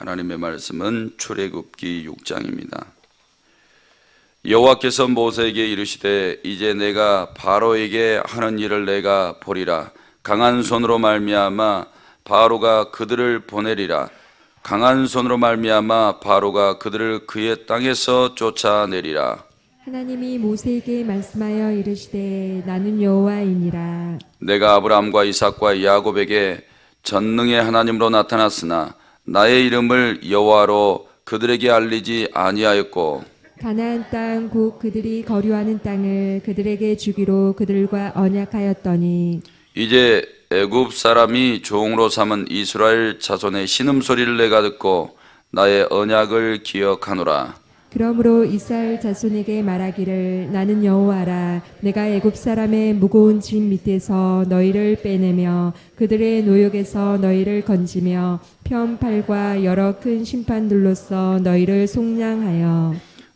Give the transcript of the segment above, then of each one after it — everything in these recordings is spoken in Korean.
하나님의 말씀은 출애굽기 6장입니다. 여호와께서 모세에게 이르시되 이제 내가 바로에게 하는 일을 내가 보리라. 강한 손으로 말미암아 바로가 그들을 보내리라. 강한 손으로 말미암아 바로가 그들을 그의 땅에서 쫓아내리라. 하나님이 모세에게 말씀하여 이르시되 나는 여호와이니라. 내가 아브라함과 이삭과 야곱에게 전능의 하나님으로 나타났으나 나의 이름을 여호와로 그들에게 알리지 아니하였고 가나안 땅 곧 그들이 거류하는 땅을 그들에게 주기로 그들과 언약하였더니 이제 애굽 사람이 종으로 삼은 이스라엘 자손의 신음소리를 내가 듣고 나의 언약을 기억하노라. 그러므로 이스라엘 자손에게 말하기를 나는 여호와라. 내가 애굽 사람의 무거운 짐 밑에서 너희를 빼내며 그들의 노역에서 너희를 건지며 편팔과 여러 큰 심판들로서 너희를 속량하여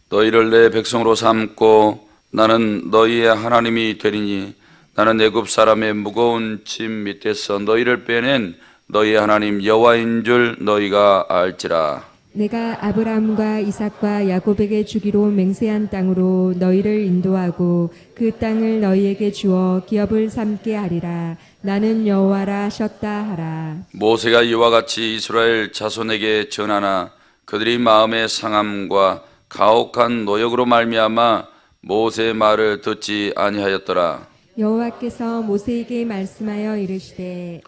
너희를 내 백성으로 삼고 나는 너희의 하나님이 되리니 나는 애굽 사람의 무거운 짐 밑에서 너희를 빼낸 너희의 하나님 여호와인 줄 너희가 알지라. 내가 아브라함과 이삭과 야곱에게 주기로 맹세한 땅으로 너희를 인도하고 그 땅을 너희에게 주어 기업을 삼게 하리라. 나는 여호와라 하셨다 하라. 모세가 이와 같이 이스라엘 자손에게 전하나 그들이 마음의 상함과 가혹한 노역으로 말미암아 모세의 말을 듣지 아니하였더라. 여호와께서 모세에게 말씀하여 이르시되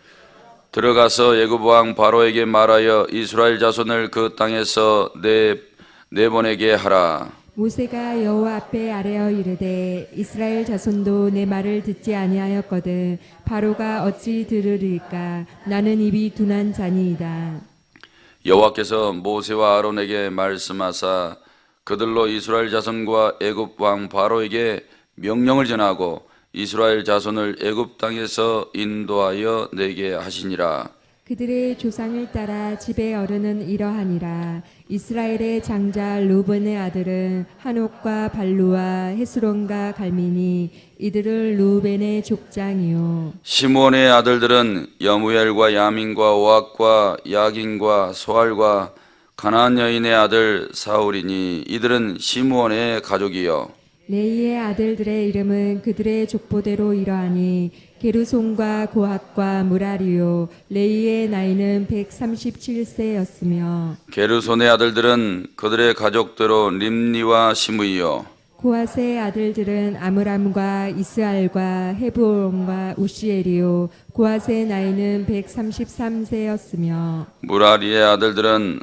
들어가서 애굽 왕 바로에게 말하여 이스라엘 자손을 그 땅에서 내보내게 하라. 모세가 여호와 앞에 아뢰어 이르되 이스라엘 자손도 내 말을 듣지 아니하였거든 바로가 어찌 들으리까. 나는 입이 둔한 자니이다. 여호와께서 모세와 아론에게 말씀하사 그들로 이스라엘 자손과 애굽 왕 바로에게 명령을 전하고 이스라엘 자손을 애굽 땅에서 인도하여 내게 하시니라. 그들의 조상을 따라 집의 어른은 이러하니라. 이스라엘의 장자 루벤의 아들은 한옥과 발루와 헤스론과 갈미니 이들을 루벤의 족장이요. 시므온의 아들들은 여무엘과 야민과 오악과 야긴과 소알과 가나안 여인의 아들 사울이니 이들은 시므온의 가족이요. 레이의 아들들의 이름은 그들의 족보대로 이러하니 게르손과 고핫과 무라리요. 레이의 나이는 137세였으며 게르손의 아들들은 그들의 가족대로 림니와 시므이요. 고핫의 아들들은 아므람과 이스알과 헤브론과 우시엘이요. 고핫의 나이는 133세였으며 무라리의 아들들은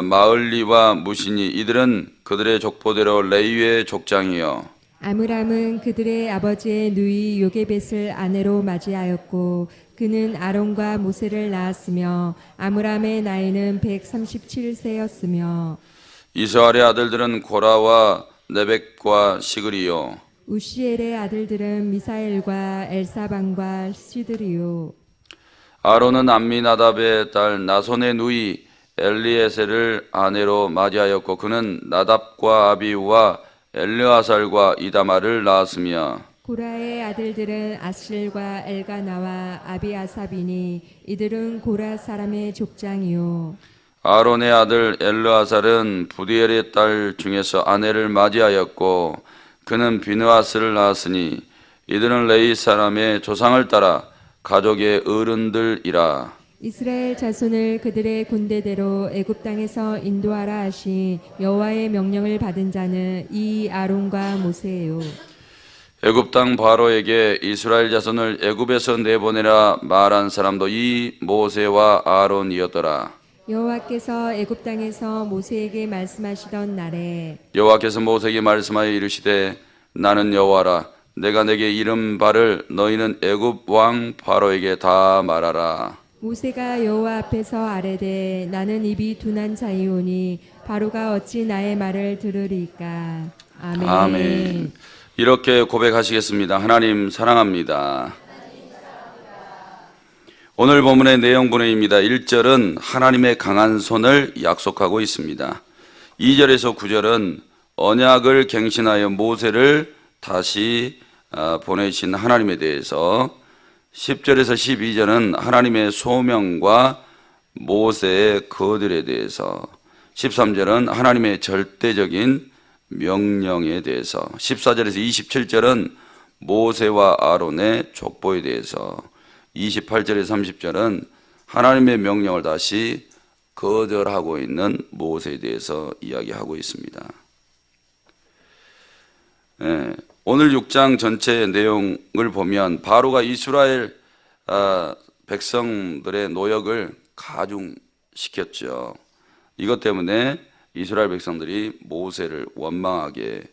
마을리와 무시니 이들은 그들의 족보대로 레위의 족장이요. 아므람은 그들의 아버지의 누이 요게벳을 아내로 맞이하였고 그는 아론과 모세를 낳았으며 아므람의 나이는 137세였으며 이스라엘의 아들들은 고라와 네벡과 시그리요. 우시엘의 아들들은 미사엘과 엘사반과 시드리요. 아론은 암미나답의 딸 나손의 누이 엘리에셀을 아내로 맞이하였고 그는 나답과 아비우와 엘르아살과 이다마를 낳았으며 고라의 아들들은 아실과 엘가나와 아비아삽이니 이들은 고라 사람의 족장이요. 아론의 아들 엘르아살은 부디엘의 딸 중에서 아내를 맞이하였고 그는 비느하스를 낳았으니 이들은 레위 사람의 조상을 따라 가족의 어른들이라. 이스라엘 자손을 그들의 군대대로 애굽 땅에서 인도하라 하신 여호와의 명령을 받은 자는 이 아론과 모세예요. 애굽 땅 바로에게 이스라엘 자손을 애굽에서 내보내라 말한 사람도 이 모세와 아론이었더라. 여호와께서 애굽 땅에서 모세에게 말씀하시던 날에 여호와께서 모세에게 말씀하여 이르시되 나는 여호와라. 내가 내게 이른 바를 너희는 애굽 왕 바로에게 다 말하라. 모세가 여호와 앞에서 아뢰되 나는 입이 둔한 자이오니 바로가 어찌 나의 말을 들으리까. 아멘. 아멘. 이렇게 고백하시겠습니다. 하나님 사랑합니다. 오늘 본문의 내용분입니다. 1절은 하나님의 강한 손을 약속하고 있습니다. 2절에서 9절은 언약을 갱신하여 모세를 다시 보내신 하나님에 대해서 10절에서 12절은 하나님의 소명과 모세의 거들에 대해서, 13절은 하나님의 절대적인 명령에 대해서, 14절에서 27절은 모세와 아론의 족보에 대해서, 28절에서 30절은 하나님의 명령을 다시 거절하고 있는 모세에 대해서 이야기하고 있습니다. 오늘 6장 전체 내용을 보면 바로가 이스라엘 백성들의 노역을 가중시켰죠. 이것 때문에 이스라엘 백성들이 모세를 원망하게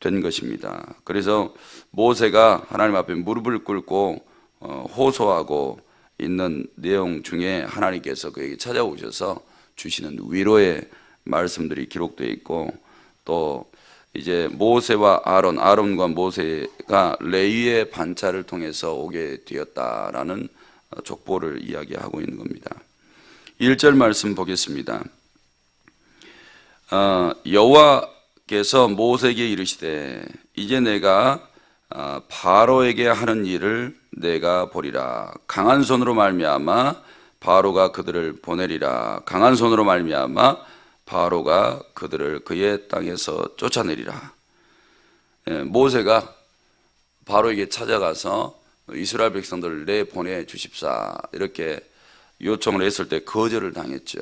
된 것입니다. 그래서 모세가 하나님 앞에 무릎을 꿇고 호소하고 있는 내용 중에 하나님께서 그에게 찾아오셔서 주시는 위로의 말씀들이 기록되어 있고, 또 이제 모세와 아론과 모세가 레위의 반차를 통해서 오게 되었다라는 족보를 이야기하고 있는 겁니다. 1절 말씀 보겠습니다. 여호와께서 모세에게 이르시되 이제 내가 바로에게 하는 일을 내가 보리라. 강한 손으로 말미암아 바로가 그들을 보내리라. 강한 손으로 말미암아 바로가 그들을 그의 땅에서 쫓아내리라. 모세가 바로에게 찾아가서 이스라엘 백성들을 내보내 주십사 이렇게 요청을 했을 때 거절을 당했죠.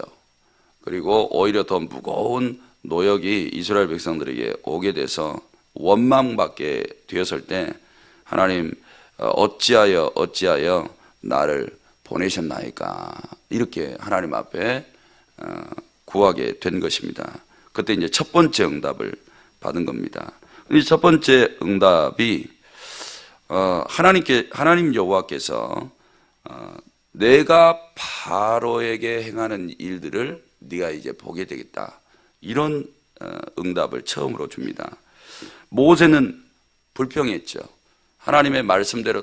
그리고 오히려 더 무거운 노역이 이스라엘 백성들에게 오게 돼서 원망받게 되었을 때 하나님 어찌하여 나를 보내셨나이까 이렇게 하나님 앞에 구하게 된 것입니다. 그때 이제 첫 번째 응답을 받은 겁니다. 이 첫 번째 응답이 하나님 여호와께서 내가 바로에게 행하는 일들을 네가 이제 보게 되겠다, 이런 응답을 처음으로 줍니다. 모세는 불평했죠. 하나님의 말씀대로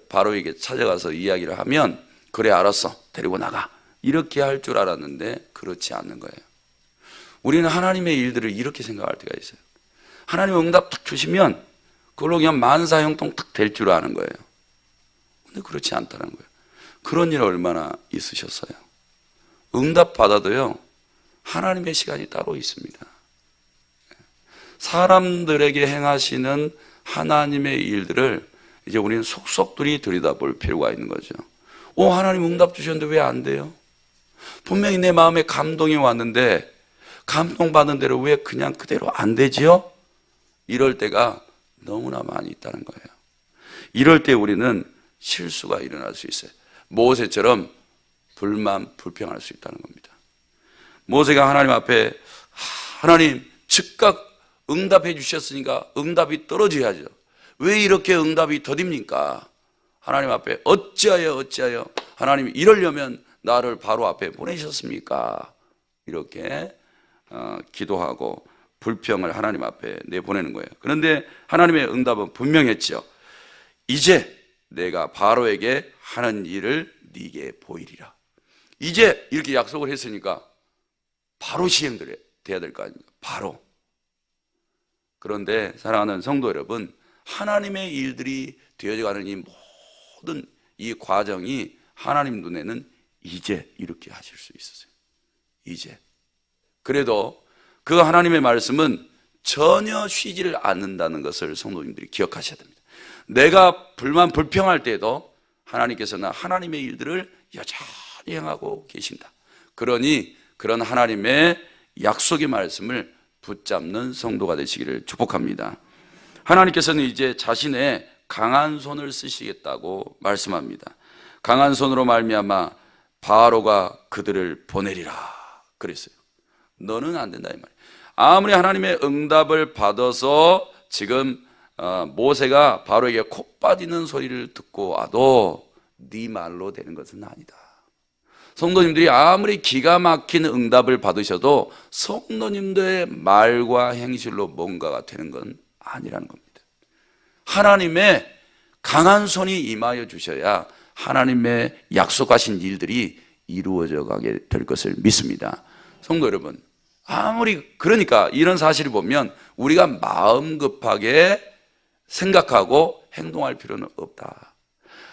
바로에게 찾아가서 이야기를 하면 그래 알았어 데리고 나가 이렇게 할 줄 알았는데 그렇지 않는 거예요. 우리는 하나님의 일들을 이렇게 생각할 때가 있어요. 하나님 응답 탁 주시면 그걸로 그냥 만사형통 탁 될 줄 아는 거예요. 근데 그렇지 않다는 거예요. 그런 일 얼마나 있으셨어요? 응답 받아도요 하나님의 시간이 따로 있습니다. 사람들에게 행하시는 하나님의 일들을 이제 우리는 속속들이 들여다볼 필요가 있는 거죠. 하나님 응답 주셨는데 왜 안 돼요? 분명히 내 마음에 감동이 왔는데 감동받은 대로 왜 그냥 그대로 안 되지요? 이럴 때가 너무나 많이 있다는 거예요. 이럴 때 우리는 실수가 일어날 수 있어요. 모세처럼 불평할 수 있다는 겁니다. 모세가 하나님 앞에 하나님 즉각 응답해 주셨으니까 응답이 떨어져야죠. 왜 이렇게 응답이 더딥니까? 하나님 앞에 어찌하여 하나님 이러려면 나를 바로 앞에 보내셨습니까? 이렇게 기도하고 불평을 하나님 앞에 내보내는 거예요. 그런데 하나님의 응답은 분명했죠. 이제 내가 바로에게 하는 일을 네게 보이리라. 이제 이렇게 약속을 했으니까 바로 시행돼야 될 거 아닙니까? 바로. 그런데 사랑하는 성도 여러분, 하나님의 일들이 되어가는 이 모든 이 과정이 하나님 눈에는 이제 이렇게 하실 수 있었어요. 이제. 그래도 그 하나님의 말씀은 전혀 쉬지를 않는다는 것을 성도님들이 기억하셔야 됩니다. 내가 불평할 때도 하나님께서는 하나님의 일들을 여전히 행하고 계신다. 그러니 그런 하나님의 약속의 말씀을 붙잡는 성도가 되시기를 축복합니다. 하나님께서는 이제 자신의 강한 손을 쓰시겠다고 말씀합니다. 강한 손으로 말미암아 바로가 그들을 보내리라 그랬어요. 너는 안 된다 이 말이에요. 아무리 하나님의 응답을 받아서 지금 모세가 바로에게 콕 빠지는 소리를 듣고 와도 네 말로 되는 것은 아니다. 성도님들이 아무리 기가 막힌 응답을 받으셔도 성도님들의 말과 행실로 뭔가가 되는 건 아니라는 겁니다. 하나님의 강한 손이 임하여 주셔야 하나님의 약속하신 일들이 이루어져 가게 될 것을 믿습니다. 성도 여러분, 그러니까 이런 사실을 보면 우리가 마음 급하게 생각하고 행동할 필요는 없다.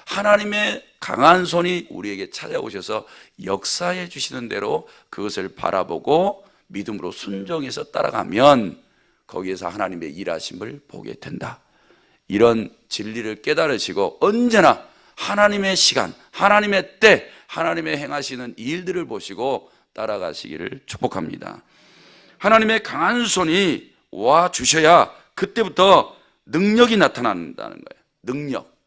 하나님의 강한 손이 우리에게 찾아오셔서 역사해 주시는 대로 그것을 바라보고 믿음으로 순종해서 따라가면 거기에서 하나님의 일하심을 보게 된다. 이런 진리를 깨달으시고 언제나 하나님의 시간, 하나님의 때, 하나님의 행하시는 일들을 보시고 따라가시기를 축복합니다. 하나님의 강한 손이 와 주셔야 그때부터 능력이 나타난다는 거예요. 능력.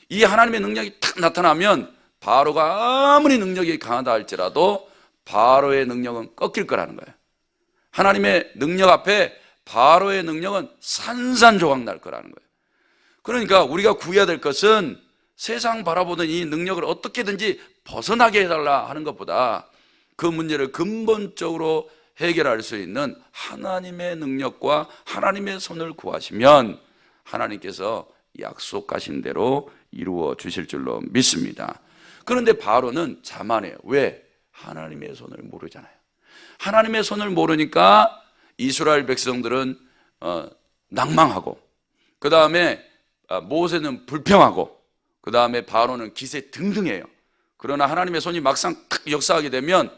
이 하나님의 능력이 탁 나타나면 바로가 아무리 능력이 강하다 할지라도 바로의 능력은 꺾일 거라는 거예요. 하나님의 능력 앞에 바로의 능력은 산산조각 날 거라는 거예요. 그러니까 우리가 구해야 될 것은 세상 바라보는 이 능력을 어떻게든지 벗어나게 해달라 하는 것보다 그 문제를 근본적으로 해결할 수 있는 하나님의 능력과 하나님의 손을 구하시면 하나님께서 약속하신 대로 이루어 주실 줄로 믿습니다. 그런데 바로는 자만해요. 왜? 하나님의 손을 모르잖아요. 하나님의 손을 모르니까 이스라엘 백성들은 낭망하고, 그 다음에 모세는 불평하고, 그 다음에 바로는 기세등등해요. 그러나 하나님의 손이 막상 탁 역사하게 되면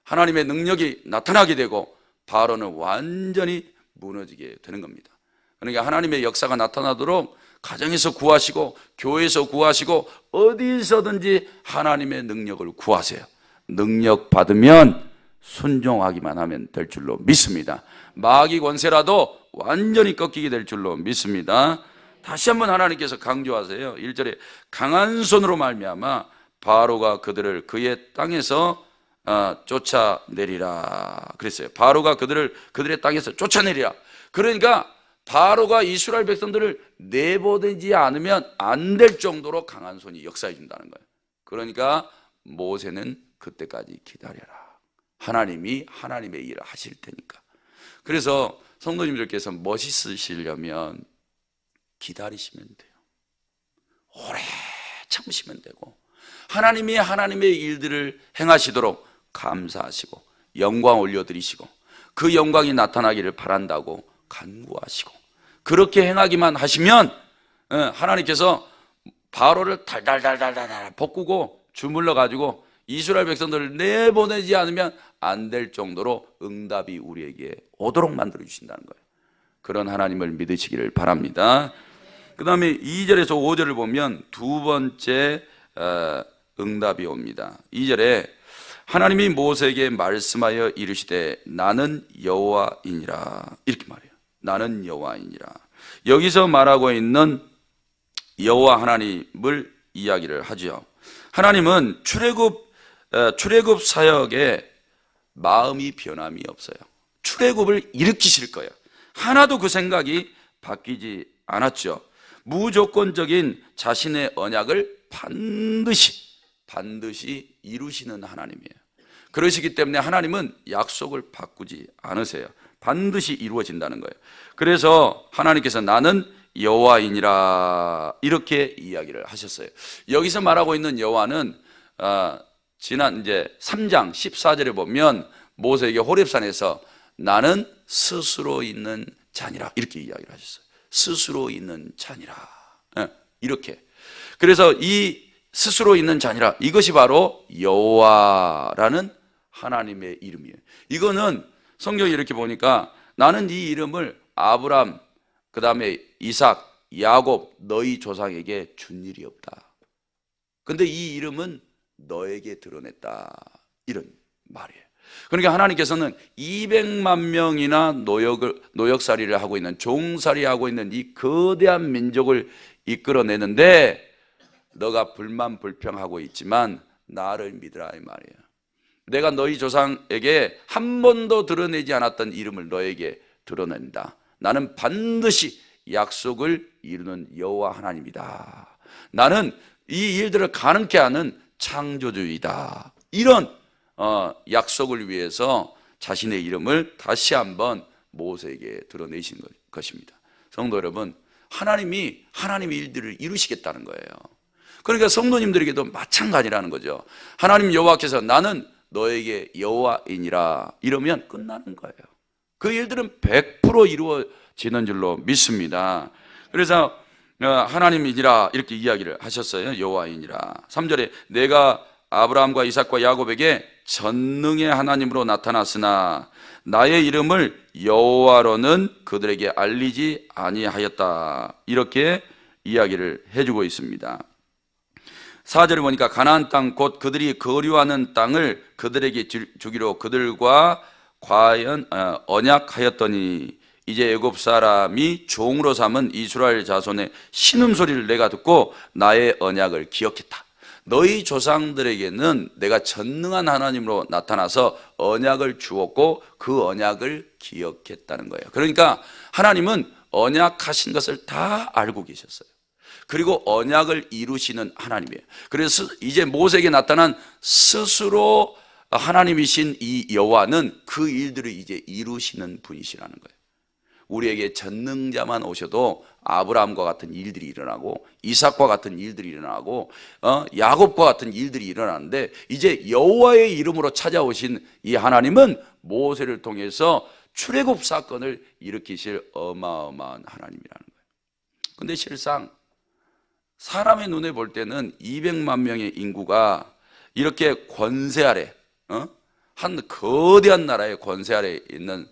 하나님의 능력이 나타나게 되고 바로는 완전히 무너지게 되는 겁니다. 그러니까 하나님의 역사가 나타나도록 가정에서 구하시고 교회에서 구하시고 어디서든지 하나님의 능력을 구하세요. 능력 받으면 순종하기만 하면 될 줄로 믿습니다. 마귀 권세라도 완전히 꺾이게 될 줄로 믿습니다. 다시 한번 하나님께서 강조하세요. 1절에 강한 손으로 말미암아 바로가 그들을 그의 땅에서 쫓아내리라 그랬어요. 바로가 그들의 땅에서 쫓아내리라. 그러니까 바로가 이스라엘 백성들을 내보내지 않으면 안 될 정도로 강한 손이 역사해 준다는 거예요. 그러니까 모세는 그때까지 기다려라. 하나님이 하나님의 일을 하실 테니까. 그래서 성도님들께서 멋있으시려면 기다리시면 돼요. 오래 참으시면 되고 하나님이 하나님의 일들을 행하시도록 감사하시고 영광 올려드리시고 그 영광이 나타나기를 바란다고 간구하시고 그렇게 행하기만 하시면 하나님께서 바로를 달달달달달 볶고 주물러 가지고 이스라엘 백성들을 내보내지 않으면 안 될 정도로 응답이 우리에게 오도록 만들어 주신다는 거예요. 그런 하나님을 믿으시기를 바랍니다. 그 다음에 2절에서 5절을 보면 두 번째 응답이 옵니다. 2절에 하나님이 모세에게 말씀하여 이르시되 나는 여호와이니라 이렇게 말해요. 나는 여호와이니라. 여기서 말하고 있는 여호와 하나님을 이야기를 하죠. 하나님은 출애굽 사역에 마음이 변함이 없어요. 출애굽을 일으키실 거예요. 하나도 그 생각이 바뀌지 않았죠. 무조건적인 자신의 언약을 반드시 이루시는 하나님이에요. 그러시기 때문에 하나님은 약속을 바꾸지 않으세요. 반드시 이루어진다는 거예요. 그래서 하나님께서 나는 여호와이니라 이렇게 이야기를 하셨어요. 여기서 말하고 있는 여호와는 지난 이제 3장 14절에 보면 모세에게 호렙산에서 나는 스스로 있는 자니라 이렇게 이야기를 하셨어요. 스스로 있는 자니라 이렇게. 그래서 이 스스로 있는 자니라 이것이 바로 여호와라는 하나님의 이름이에요. 이거는 성경에 이렇게 보니까 나는 이 이름을 아브람 그 다음에 이삭 야곱 너희 조상에게 준 일이 없다. 근데 이 이름은 너에게 드러냈다 이런 말이에요. 그러니까 하나님께서는 200만 명이나 노역살이를 하고 있는 종살이하고 있는 이 거대한 민족을 이끌어내는데 너가 불만불평하고 있지만 나를 믿으라 이 말이에요. 내가 너희 조상에게 한 번도 드러내지 않았던 이름을 너에게 드러낸다. 나는 반드시 약속을 이루는 여호와 하나님이다. 나는 이 일들을 가능케 하는 창조주이다. 이런 약속을 위해서 자신의 이름을 다시 한번 모세에게 드러내신 것입니다. 성도 여러분, 하나님이 하나님의 일들을 이루시겠다는 거예요. 그러니까 성도님들에게도 마찬가지라는 거죠. 하나님 여호와께서 나는 너에게 여호와이니라 이러면 끝나는 거예요. 그 일들은 100% 이루어지는 줄로 믿습니다. 그래서 하나님이니라 이렇게 이야기를 하셨어요. 여호와이니라. 3절에 내가 아브라함과 이삭과 야곱에게 전능의 하나님으로 나타났으나 나의 이름을 여호와로는 그들에게 알리지 아니하였다. 이렇게 이야기를 해주고 있습니다. 4절에 보니까 가나안 땅 곧 그들이 거류하는 땅을 그들에게 주기로 그들과 과연 언약하였더니 이제 애굽 사람이 종으로 삼은 이스라엘 자손의 신음소리를 내가 듣고 나의 언약을 기억했다. 너희 조상들에게는 내가 전능한 하나님으로 나타나서 언약을 주었고 그 언약을 기억했다는 거예요. 그러니까 하나님은 언약하신 것을 다 알고 계셨어요. 그리고 언약을 이루시는 하나님이에요. 그래서 이제 모세에게 나타난 스스로 하나님이신 이 여호와는 그 일들을 이제 이루시는 분이시라는 거예요. 우리에게 전능자만 오셔도 아브라함과 같은 일들이 일어나고 이삭과 같은 일들이 일어나고 야곱과 같은 일들이 일어나는데 이제 여호와의 이름으로 찾아오신 이 하나님은 모세를 통해서 출애굽 사건을 일으키실 어마어마한 하나님이라는 거예요. 근데 실상 사람의 눈에 볼 때는 200만 명의 인구가 이렇게 권세 아래 한 거대한 나라의 권세 아래 있는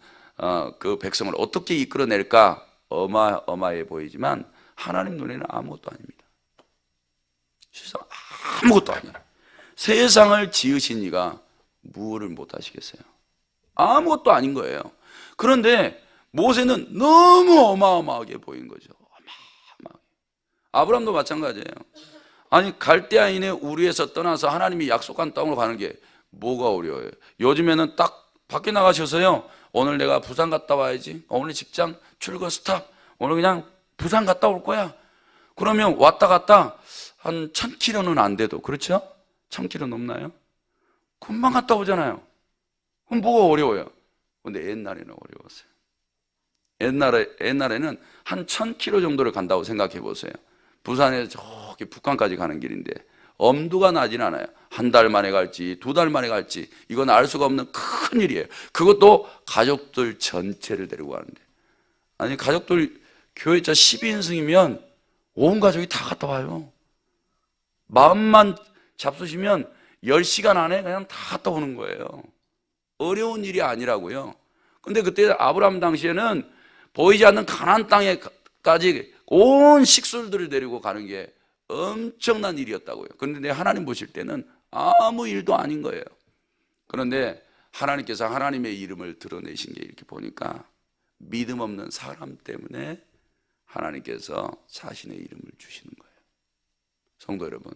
그 백성을 어떻게 이끌어낼까 어마어마해 보이지만 하나님 눈에는 아무것도 아닙니다. 실상 아무것도 아니야. 세상을 지으신 이가 무엇을 못하시겠어요? 아무것도 아닌 거예요. 그런데 모세는 너무 어마어마하게 보인 거죠. 어마어마하게. 아브라함도 마찬가지예요. 아니 갈대아인의 우리에서 떠나서 하나님이 약속한 땅으로 가는 게 뭐가 어려워요? 요즘에는 딱 밖에 나가셔서요, 오늘 내가 부산 갔다 와야지, 오늘 직장 출근 스탑, 오늘 그냥 부산 갔다 올 거야. 그러면 왔다 갔다 한 1000km는 안 돼도, 그렇죠? 1000km 넘나요? 금방 갔다 오잖아요. 그럼 뭐가 어려워요? 근데 옛날에는 어려웠어요. 옛날에는 한 1000km 정도를 간다고 생각해 보세요. 부산에서 저기 북한까지 가는 길인데 엄두가 나진 않아요. 한 달 만에 갈지 2달 만에 갈지 이건 알 수가 없는 큰 일이에요. 그것도 가족들 전체를 데리고 가는데, 아니 가족들 교회자 12인승이면 온 가족이 다 갔다 와요. 마음만 잡수시면 10시간 안에 그냥 다 갔다 오는 거예요. 어려운 일이 아니라고요. 근데 그때 아브라함 당시에는 보이지 않는 가나안 땅에까지 온 식솔들을 데리고 가는 게 엄청난 일이었다고요. 그런데 하나님 보실 때는 아무 일도 아닌 거예요. 그런데 하나님께서 하나님의 이름을 드러내신 게 이렇게 보니까 믿음 없는 사람 때문에 하나님께서 자신의 이름을 주시는 거예요. 성도 여러분,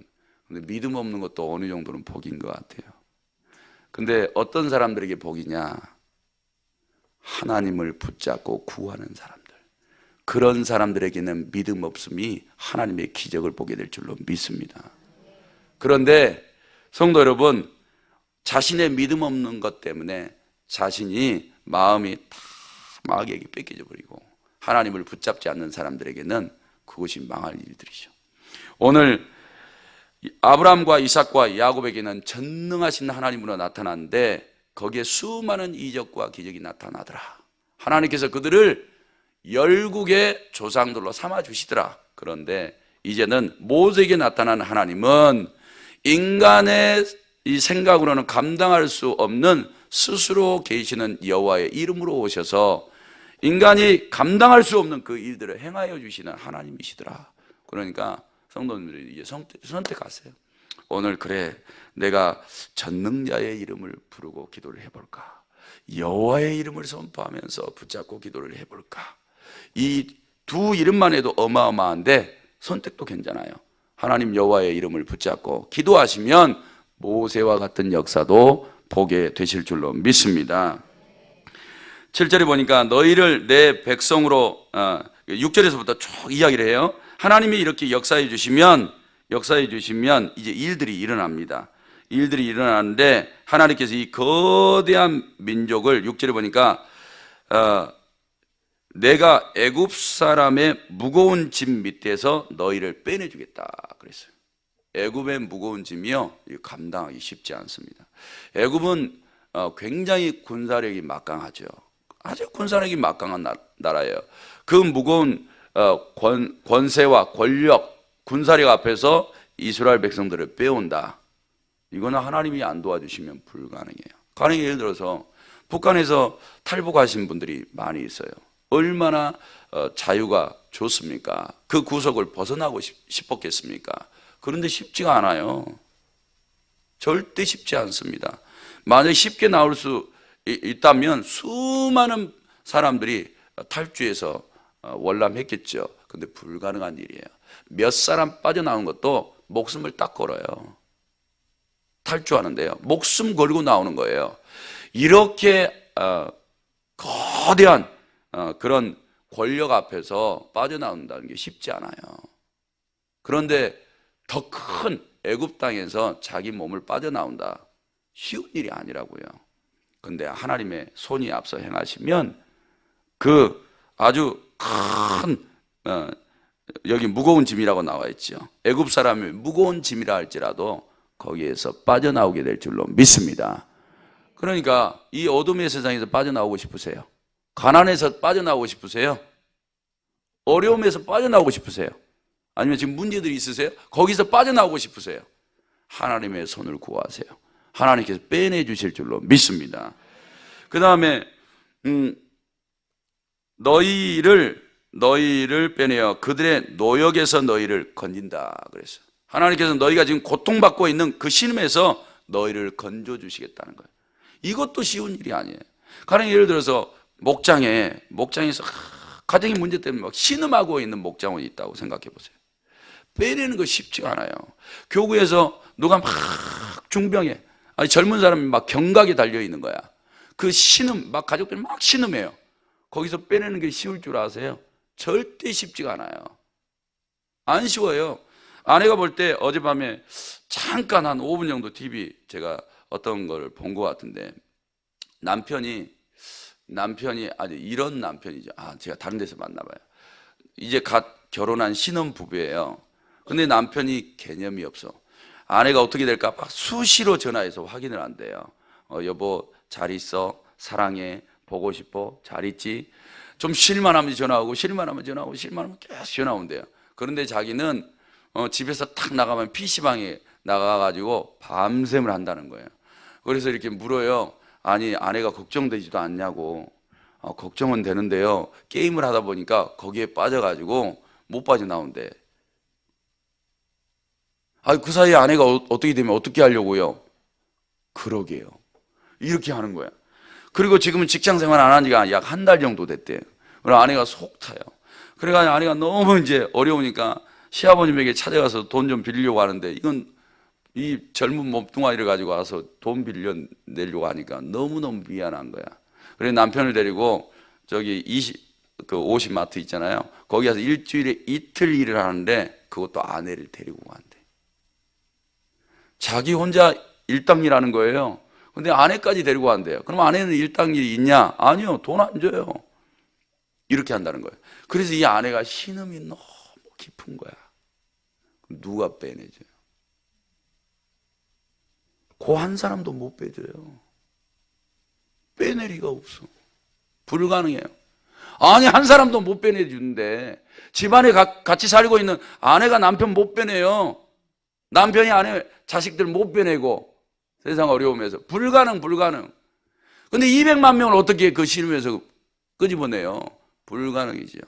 근데 믿음 없는 것도 어느 정도는 복인 것 같아요. 근데 어떤 사람들에게 복이냐? 하나님을 붙잡고 구하는 사람들. 그런 사람들에게는 믿음 없음이 하나님의 기적을 보게 될 줄로 믿습니다. 그런데 성도 여러분, 자신의 믿음 없는 것 때문에 자신이 마음이 다 마귀에게 뺏겨져 버리고 하나님을 붙잡지 않는 사람들에게는 그것이 망할 일들이죠. 오늘 아브라함과 이삭과 야곱에게는 전능하신 하나님으로 나타났는데 거기에 수많은 이적과 기적이 나타나더라. 하나님께서 그들을 열국의 조상들로 삼아 주시더라. 그런데 이제는 모세에게 나타난 하나님은 인간의 이 생각으로는 감당할 수 없는 스스로 계시는 여호와의 이름으로 오셔서 인간이 감당할 수 없는 그 일들을 행하여 주시는 하나님이시더라. 그러니까 성도님들이 이제 선택하세요. 오늘 그래, 내가 전능자의 이름을 부르고 기도를 해볼까? 여호와의 이름을 선포하면서 붙잡고 기도를 해볼까? 이 두 이름만 해도 어마어마한데 선택도 괜찮아요. 하나님 여호와의 이름을 붙잡고 기도하시면 모세와 같은 역사도 보게 되실 줄로 믿습니다. 7절에 보니까 너희를 내 백성으로 6절에서부터 쭉 이야기를 해요. 하나님이 이렇게 역사해 주시면 이제 일들이 일어납니다. 일들이 일어나는데 하나님께서 이 거대한 민족을 6절에 보니까 내가 애굽 사람의 무거운 짐 밑에서 너희를 빼내주겠다 그랬어요. 애굽의 무거운 짐이요, 감당하기 쉽지 않습니다. 애굽은 굉장히 군사력이 막강하죠. 아주 군사력이 막강한 나라예요. 그 무거운 권세와 권력, 군사력 앞에서 이스라엘 백성들을 빼온다. 이거는 하나님이 안 도와주시면 불가능해요. 가령 예를 들어서 북한에서 탈북하신 분들이 많이 있어요. 얼마나 자유가 좋습니까? 그 구속을 벗어나고 싶었겠습니까? 그런데 쉽지가 않아요. 절대 쉽지 않습니다. 만약 쉽게 나올 수 있다면 수많은 사람들이 탈주해서 월남했겠죠. 근데 불가능한 일이에요. 몇 사람 빠져나온 것도 목숨을 딱 걸어요. 탈주하는데요. 목숨 걸고 나오는 거예요. 이렇게 거대한 그런 권력 앞에서 빠져나온다는 게 쉽지 않아요. 그런데 더 큰 애굽 땅에서 자기 몸을 빠져나온다. 쉬운 일이 아니라고요. 그런데 하나님의 손이 앞서 행하시면 그 아주 큰 여기 무거운 짐이라고 나와 있죠. 애굽 사람이 무거운 짐이라 할지라도 거기에서 빠져나오게 될 줄로 믿습니다. 그러니까 이 어둠의 세상에서 빠져나오고 싶으세요? 가난에서 빠져나오고 싶으세요? 어려움에서 빠져나오고 싶으세요? 아니면 지금 문제들이 있으세요? 거기서 빠져나오고 싶으세요? 하나님의 손을 구하세요. 하나님께서 빼내 주실 줄로 믿습니다. 그 다음에 너희를 빼내어 그들의 노역에서 너희를 건진다 그랬어요. 하나님께서 너희가 지금 고통받고 있는 그 신음에서 너희를 건져주시겠다는 거예요. 이것도 쉬운 일이 아니에요. 가령 예를 들어서 목장에서 가정의 문제 때문에 막 신음하고 있는 목장원이 있다고 생각해 보세요. 빼내는 거 쉽지가 않아요. 교구에서 누가 막 중병에 젊은 사람이 막 경각에 달려 있는 거야. 그 신음, 막 가족들이 막 신음해요. 거기서 빼내는 게 쉬울 줄 아세요? 절대 쉽지가 않아요. 안 쉬워요. 아내가 볼 때 어젯밤에 잠깐 한 5분 정도 TV 제가 어떤 걸 본 것 같은데 남편이 아주 이런 남편이죠. 제가 다른 데서 만나봐요. 이제 갓 결혼한 신혼 부부예요. 근데 남편이 개념이 없어. 아내가 어떻게 될까 막 수시로 전화해서 확인을 한대요. 여보 잘 있어? 사랑해? 보고 싶어? 잘 있지? 좀 쉴만하면 전화하고 쉴만하면 계속 전화 온대요. 그런데 자기는 집에서 탁 나가면 PC방에 나가가지고 밤샘을 한다는 거예요. 그래서 이렇게 물어요. 아니 아내가 걱정되지도 않냐고. 걱정은 되는데요. 게임을 하다 보니까 거기에 빠져가지고 못 빠져나온대. 그 사이에 아내가 어떻게 되면 어떻게 하려고요? 그러게요. 이렇게 하는 거야. 그리고 지금은 직장 생활 안 한 지가 약 한 달 정도 됐대요. 그래서 아내가 속 타요. 그래가지고 아내가 너무 이제 어려우니까 시아버님에게 찾아가서 돈 좀 빌리려고 하는데 이건 이 젊은 몸뚱아리를 가지고 와서 돈 빌려내려고 하니까 너무너무 미안한 거야. 그래서 남편을 데리고 저기 50마트 있잖아요. 거기 가서 일주일에 이틀 일을 하는데 그것도 아내를 데리고 간대. 자기 혼자 일당일하는 거예요. 근데 아내까지 데리고 간대요. 그럼 아내는 일당일이 있냐? 아니요. 돈 안 줘요. 이렇게 한다는 거예요. 그래서 이 아내가 신음이 너무 깊은 거야. 누가 빼내줘요? 그 한 사람도 못 빼줘요. 빼낼 리가 없어. 불가능해요. 아니 한 사람도 못 빼내주는데 집안에 같이 살고 있는 아내가 남편 못 빼내요. 남편이 아내 자식들 못 빼내고 세상 어려움에서 불가능. 근데 200만 명을 어떻게 그 신음에서 끄집어내요? 불가능이죠.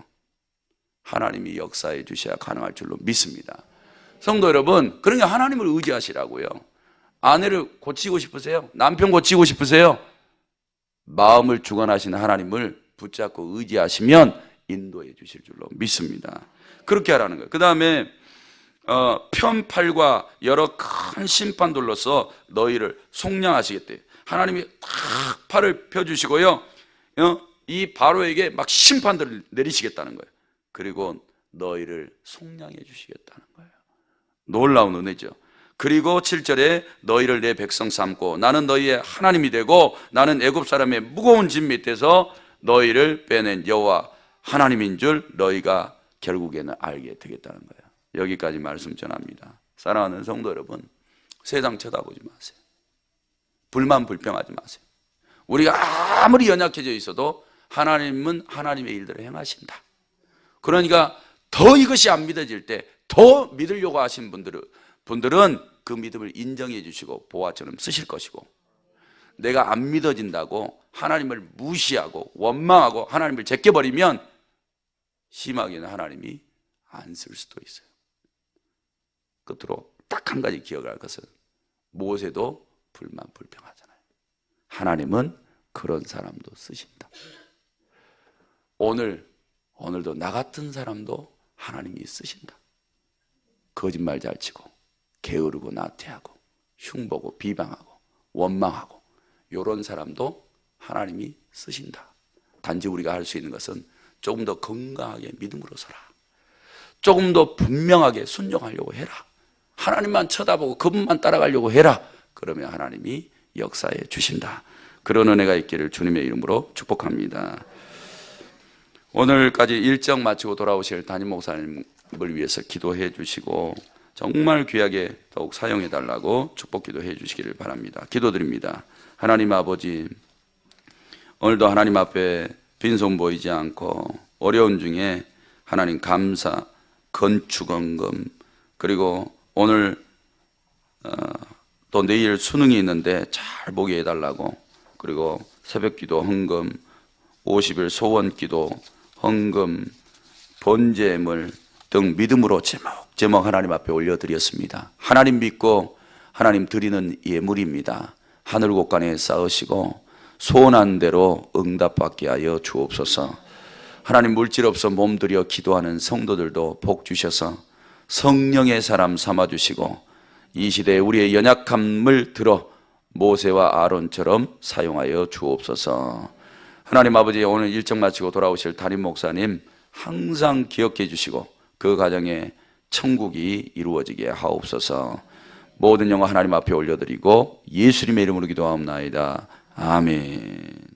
하나님이 역사해 주셔야 가능할 줄로 믿습니다. 성도 여러분, 그러니까 하나님을 의지하시라고요. 아내를 고치고 싶으세요? 남편 고치고 싶으세요? 마음을 주관하시는 하나님을 붙잡고 의지하시면 인도해 주실 줄로 믿습니다. 그렇게 하라는 거예요. 그 다음에 편팔과 여러 큰 심판들로서 너희를 속량하시겠대요. 하나님이 탁 팔을 펴주시고요. 이 바로에게 막 심판들을 내리시겠다는 거예요. 그리고 너희를 속량해 주시겠다는 거예요. 놀라운 은혜죠. 그리고 7절에 너희를 내 백성 삼고 나는 너희의 하나님이 되고 나는 애굽 사람의 무거운 짐 밑에서 너희를 빼낸 여호와 하나님인 줄 너희가 결국에는 알게 되겠다는 거예요. 여기까지 말씀 전합니다. 사랑하는 성도 여러분, 세상 쳐다보지 마세요. 불만 불평하지 마세요. 우리가 아무리 연약해져 있어도 하나님은 하나님의 일들을 행하신다. 그러니까 더 이것이 안 믿어질 때 더 믿으려고 하신 분들은 그 믿음을 인정해 주시고 보화처럼 쓰실 것이고, 내가 안 믿어진다고 하나님을 무시하고 원망하고 하나님을 제껴버리면 심하게는 하나님이 안 쓸 수도 있어요. 끝으로 딱 한 가지 기억할 것은, 모세도 불만불평하잖아요. 하나님은 그런 사람도 쓰신다. 오늘도 나 같은 사람도 하나님이 쓰신다. 거짓말 잘 치고 게으르고 나태하고 흉보고 비방하고 원망하고 이런 사람도 하나님이 쓰신다. 단지 우리가 할 수 있는 것은 조금 더 건강하게 믿음으로 서라. 조금 더 분명하게 순종하려고 해라. 하나님만 쳐다보고 그분만 따라가려고 해라. 그러면 하나님이 역사해 주신다. 그런 은혜가 있기를 주님의 이름으로 축복합니다. 오늘까지 일정 마치고 돌아오실 담임 목사님을 위해서 기도해 주시고 정말 귀하게 더욱 사용해 달라고 축복 기도해 주시기를 바랍니다. 기도드립니다. 하나님 아버지, 오늘도 하나님 앞에 빈손 보이지 않고 어려운 중에 하나님 감사, 건축원금, 그리고 오늘 또 내일 수능이 있는데 잘 보게 해달라고, 그리고 새벽기도 헌금, 50일 소원기도 헌금, 번제물 등 믿음으로 제목 하나님 앞에 올려드렸습니다. 하나님 믿고 하나님 드리는 예물입니다. 하늘 곳간에 쌓으시고 소원한 대로 응답받게 하여 주옵소서. 하나님 물질 없어 몸들여 기도하는 성도들도 복 주셔서 성령의 사람 삼아주시고 이 시대에 우리의 연약함을 들어 모세와 아론처럼 사용하여 주옵소서. 하나님 아버지, 오늘 일정 마치고 돌아오실 담임 목사님 항상 기억해 주시고 그 가정에 천국이 이루어지게 하옵소서. 모든 영광 하나님 앞에 올려드리고 예수님의 이름으로 기도하옵나이다. 아멘.